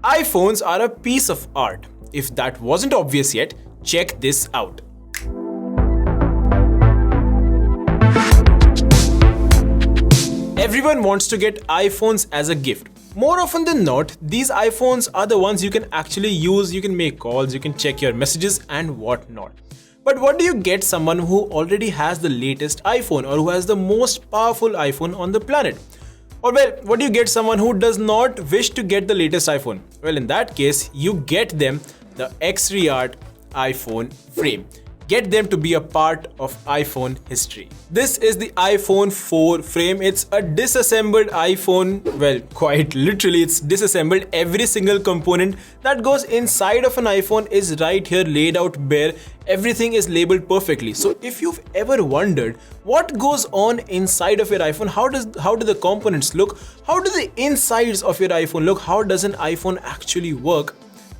iPhones are a piece of art. If that wasn't obvious yet, check this out. Everyone wants to get iPhones as a gift. More often than not, these iPhones are the ones you can actually use, you can make calls, you can check your messages and whatnot. But what do you get someone who already has the latest iPhone or who has the most powerful iPhone on the planet? Or well, what do you get someone who does not wish to get the latest iPhone? Well, in that case, you get them the XREART iPhone frame. Get them to be a part of iPhone history. This is the iPhone 4 frame. It's a disassembled iPhone. Well, quite literally, it's disassembled. Every single component that goes inside of an iPhone is right here laid out bare. Everything is labeled perfectly. So if you've ever wondered what goes on inside of your iPhone, how do the components look? How do the insides of your iPhone look? How does an iPhone actually work?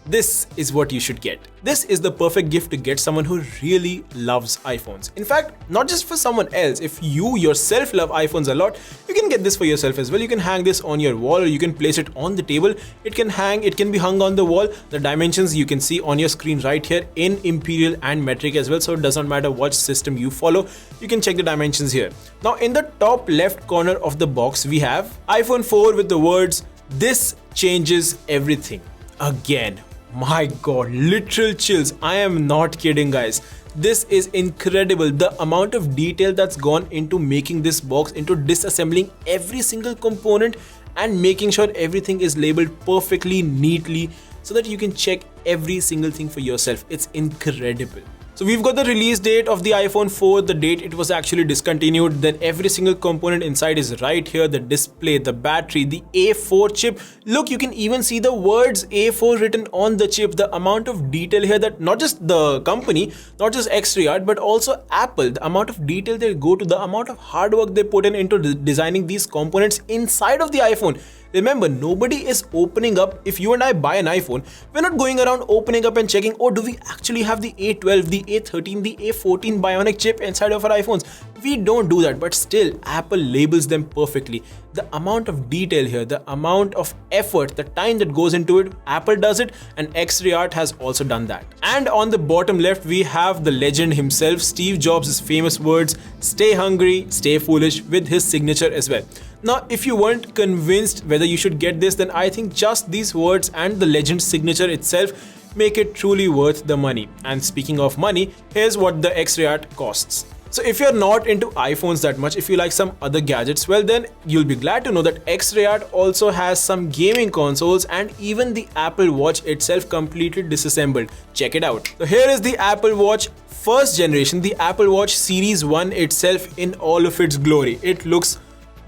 This is what you should get. This is the perfect gift to get someone who really loves iPhones. In fact, not just for someone else. If you yourself love iPhones a lot, you can get this for yourself as well. You can hang this on your wall or you can place it on the table. It can be hung on the wall. The dimensions you can see on your screen right here in imperial and metric as well. So it does not matter what system you follow. You can check the dimensions here. Now in the top left corner of the box, we have iPhone 4 with the words, "This changes everything." Again. My god, literal chills. I am not kidding, guys. This is incredible. The amount of detail that's gone into making this box, into disassembling every single component and making sure everything is labeled perfectly, neatly, so that you can check every single thing for yourself. It's incredible. So we've got the release date of the iPhone 4, the date it was actually discontinued, then every single component inside is right here, the display, the battery, the A4 chip. Look, you can even see the words A4 written on the chip, the amount of detail here that not just the company, not just XREART, but also Apple, the amount of detail they go to, the amount of hard work they put in into designing these components inside of the iPhone. Remember, nobody is opening up. If you and I buy an iPhone, we're not going around opening up and checking, oh, do we actually have the A12, the A13, the A14 bionic chip inside of our iPhones? We don't do that, but still, Apple labels them perfectly. The amount of detail here, the amount of effort, the time that goes into it, Apple does it, and XREART has also done that. And on the bottom left, we have the legend himself, Steve Jobs' famous words, "Stay hungry, stay foolish," with his signature as well. Now, if you weren't convinced whether you should get this, then I think just these words and the legend's signature itself make it truly worth the money. And speaking of money, here's what the XREART costs. So if you're not into iPhones that much, if you like some other gadgets, well then you'll be glad to know that XREART also has some gaming consoles and even the Apple Watch itself completely disassembled. Check it out. So here is the Apple Watch first generation, the Apple Watch Series 1 itself in all of its glory. It looks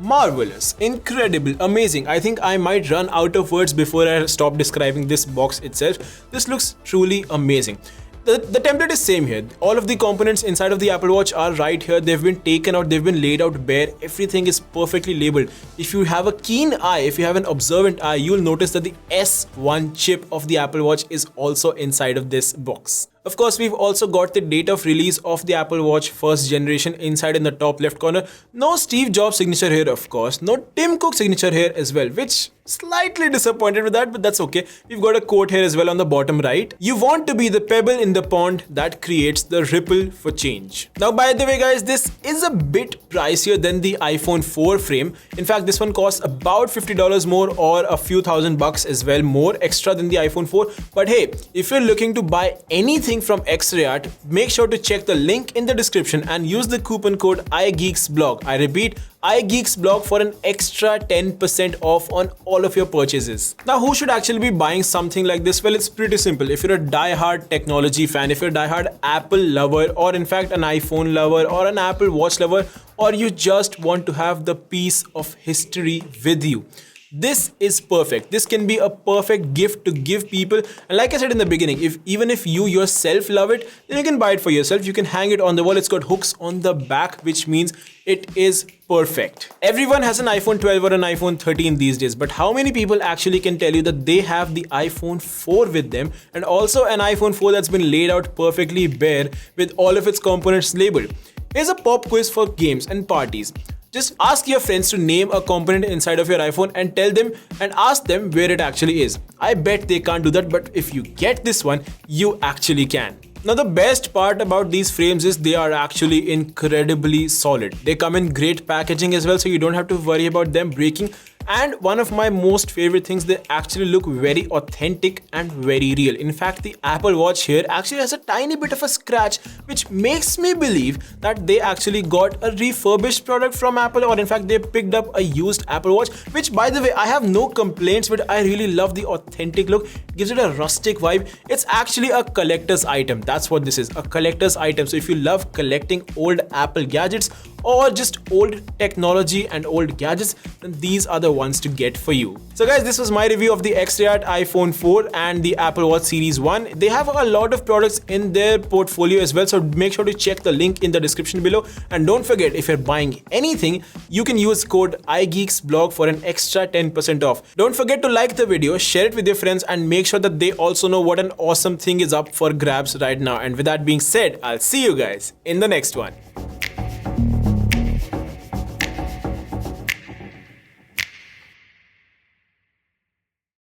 marvelous, incredible, amazing. I think I might run out of words before I stop describing this box itself. This looks truly amazing. The template is same here. All of the components inside of the Apple Watch are right here. They've been taken out, they've been laid out bare. Everything is perfectly labeled. If you have a keen eye, if you have an observant eye, you'll notice that the S1 chip of the Apple Watch is also inside of this box. Of course, we've also got the date of release of the Apple Watch first generation inside in the top left corner. No Steve Jobs signature here, of course. No Tim Cook signature here as well, which slightly disappointed with that, but that's okay. We've got a quote here as well on the bottom right. "You want to be the pebble in the pond that creates the ripple for change." Now, by the way, guys, this is a bit pricier than the iPhone 4 frame. In fact, this one costs about $50 more or a few $1,000 as well, more extra than the iPhone 4. But hey, if you're looking to buy anything from XREART, make sure to check the link in the description and use the coupon code iGeeksBlog. I repeat, iGeeksBlog for an extra 10% off on all of your purchases. Now, who should actually be buying something like this? Well, it's pretty simple. If you're a die-hard technology fan, if you're a die-hard Apple lover, or in fact an iPhone lover or an Apple Watch lover, or you just want to have the piece of history with you, this is perfect. This can be a perfect gift to give people. And like I said in the beginning, even if you yourself love it, then you can buy it for yourself. You can hang it on the wall. It's got hooks on the back, which means it is perfect. Everyone has an iPhone 12 or an iPhone 13 these days, but how many people actually can tell you that they have the iPhone 4 with them, and also an iPhone 4 that's been laid out perfectly bare with all of its components labeled? Here's a pop quiz for games and parties. Just ask your friends to name a component inside of your iPhone and tell them and ask them where it actually is. I bet they can't do that, but if you get this one, you actually can. Now the best part about these frames is they are actually incredibly solid. They come in great packaging as well, so you don't have to worry about them breaking. And one of my most favorite things, they actually look very authentic and very real. In fact, the Apple Watch here actually has a tiny bit of a scratch, which makes me believe that they actually got a refurbished product from Apple, or in fact they picked up a used Apple Watch, which by the way, I have no complaints, but I really love the authentic look. It gives it a rustic vibe. It's actually a collector's item. That's what this is, a collector's item. So if you love collecting old Apple gadgets or just old technology and old gadgets, then these are the ones to get for you. So guys, this was my review of the XREART iPhone 4 and the Apple Watch Series 1. They have a lot of products in their portfolio as well, so make sure to check the link in the description below. And don't forget, if you're buying anything, you can use code iGeeksBlog for an extra 10% off. Don't forget to like the video, share it with your friends, and make sure that they also know what an awesome thing is up for grabs right now. And with that being said, I'll see you guys in the next one.